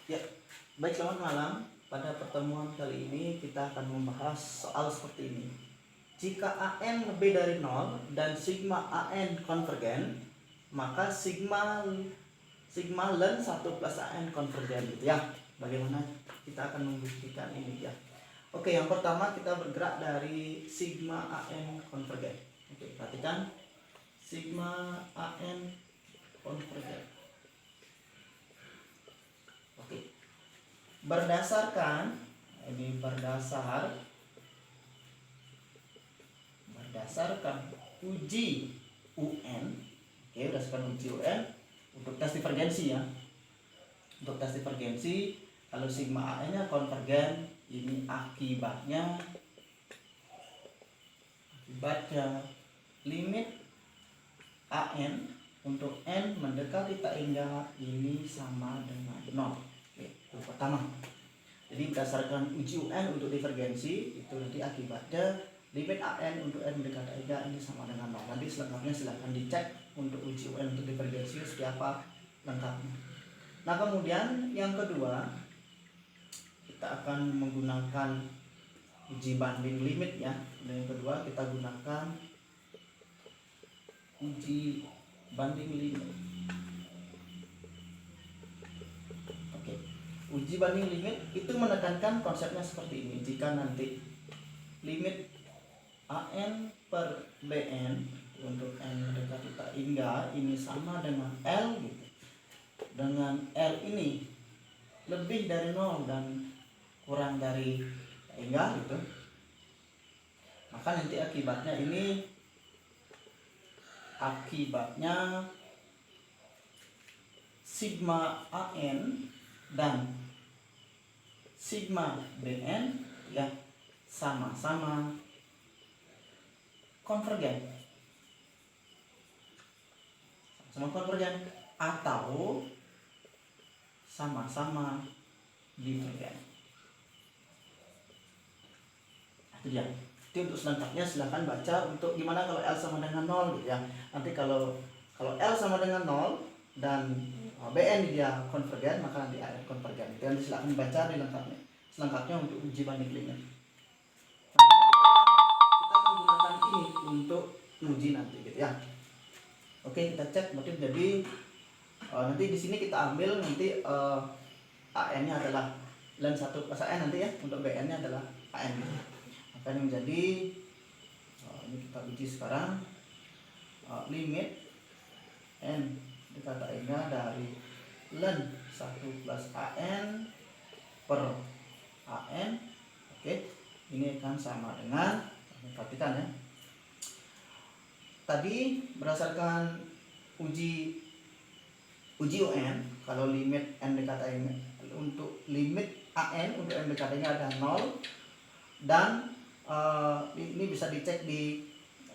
Ya, baik, selamat malam. Pada pertemuan kali ini kita akan membahas soal seperti ini. Jika AN lebih dari 0 dan sigma AN konvergen, maka sigma len 1 plus AN konvergen gitu ya. Bagaimana kita akan membuktikan ini ya. Oke, yang pertama kita bergerak dari sigma AN konvergen. Oke, perhatikan sigma AN konvergen. Oke. Berdasarkan uji UN. Oke, berdasarkan uji UN untuk tes divergensi ya. Untuk tes divergensi, kalau sigma AN nya konvergen, ini akibatnya limit AN untuk N mendekati tak hingga ini sama dengan 0. Oke, itu pertama. Jadi berdasarkan uji UN untuk divergensi, itu nanti akibatnya limit AN untuk N mendekati tak hingga ini sama dengan 0. Nanti selengkapnya silahkan dicek untuk uji UN untuk divergensi seperti apa lengkapnya. Nah, kemudian yang kedua, kita akan menggunakan uji banding limit ya. Dan yang kedua kita gunakan uji banding limit. Oke. Uji banding limit itu menekankan konsepnya seperti ini. Jika nanti limit AN per BN untuk N mendekati tak hingga ini sama dengan L gitu. Dengan L ini lebih dari 0 dan kurang dari tak hingga gitu. Maka nanti akibatnya sigma AN dan sigma BN ya sama-sama konvergen. Atau sama-sama divergen. Itu dia. Itu untuk selengkapnya silahkan baca untuk gimana kalau L sama dengan 0 gitu ya. Nanti kalau L sama dengan 0 dan BN dia konvergen, maka nanti AN konvergen. Itu nanti silahkan baca di selengkapnya untuk uji banding limit. Kita akan gunakan ini untuk uji nanti gitu ya. Oke, kita cek berarti jadi nanti di sini kita ambil nanti AN-nya adalah len 1 plus AN nanti ya. Untuk BN-nya adalah AN gitu. Maka ini menjadi ini kita uji sekarang limit N dikata hingga dari len 1 plus AN per AN. Oke, ini akan sama dengan, perhatikan ya, tadi berdasarkan uji UN, kalau limit N dikata hingga untuk limit AN untuk N dikata hingga ada 0 dan ini bisa dicek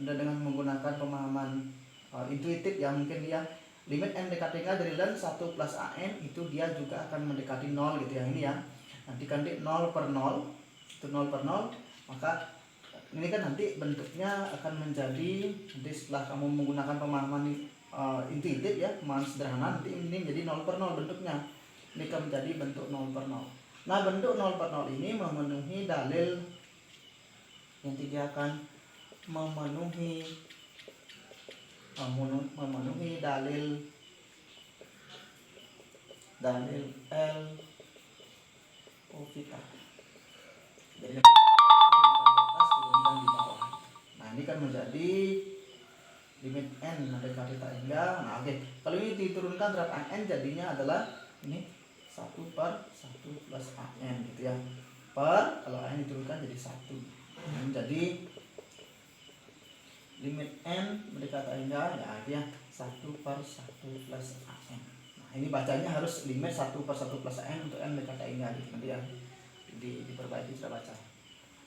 dengan menggunakan pemahaman intuitif ya. Mungkin dia limit N dikata hingga dari len 1 plus AN itu dia juga akan mendekati 0 gitu ya. Ini ya, nanti kan 0 per 0 itu 0 per 0, maka ini kan nanti bentuknya akan menjadi, nanti setelah kamu menggunakan pemahaman intuitif ya, pemahaman sederhana, nanti ini menjadi 0 per 0 bentuknya. Ini akan menjadi bentuk 0 per 0. Nah, bentuk 0 per 0 ini memenuhi dalil yang dia akan memenuhi dalil L Ovita. Jadi di atas turunkan di bawah. Nah, ini kan menjadi limit N mendekati tak hingga. Nah, oke. Kalau ini diturunkan terhadap AN jadinya adalah ini 1 per 1 plus AN gitu ya. Per, kalau AN diturunkan jadi 1. Jadi limit N mendekati tak hingga ya itu ya 1 per 1 plus AN. Nah, ini bacanya harus limit 1 per 1 plus AN untuk N mendekati tak hingga gitu. Nanti ya diperbaiki sudah baca.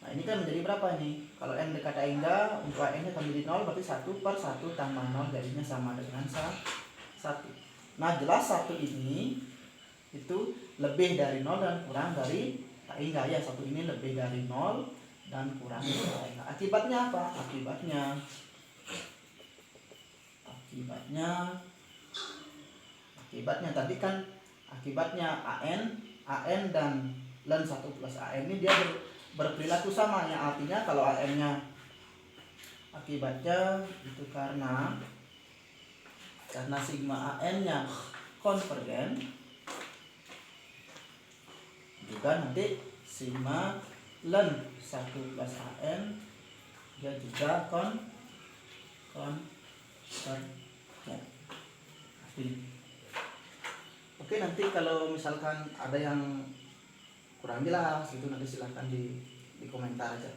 Nah, ini kan menjadi berapa ini? Kalau N dekat tak hingga untuk AN nya akan menjadi 0, berarti 1 per 1 tambah 0 jadinya sama dengan 1. Nah, jelas 1 ini itu lebih dari 0 dan kurang dari tak hingga ya. 1 ini lebih dari 0 dan kurang dari tak hingga. Akibatnya apa? Akibatnya tadi kan akibatnya AN AN dan len 1 plus AN ini dia berperilaku sama, yang artinya kalau AN-nya akibatnya itu karena sigma AN-nya konvergen, juga nanti sigma len 1 plus AN dia juga konvergen. Oke, nanti kalau misalkan ada yang kurang jelas itu nanti silahkan di komentar aja.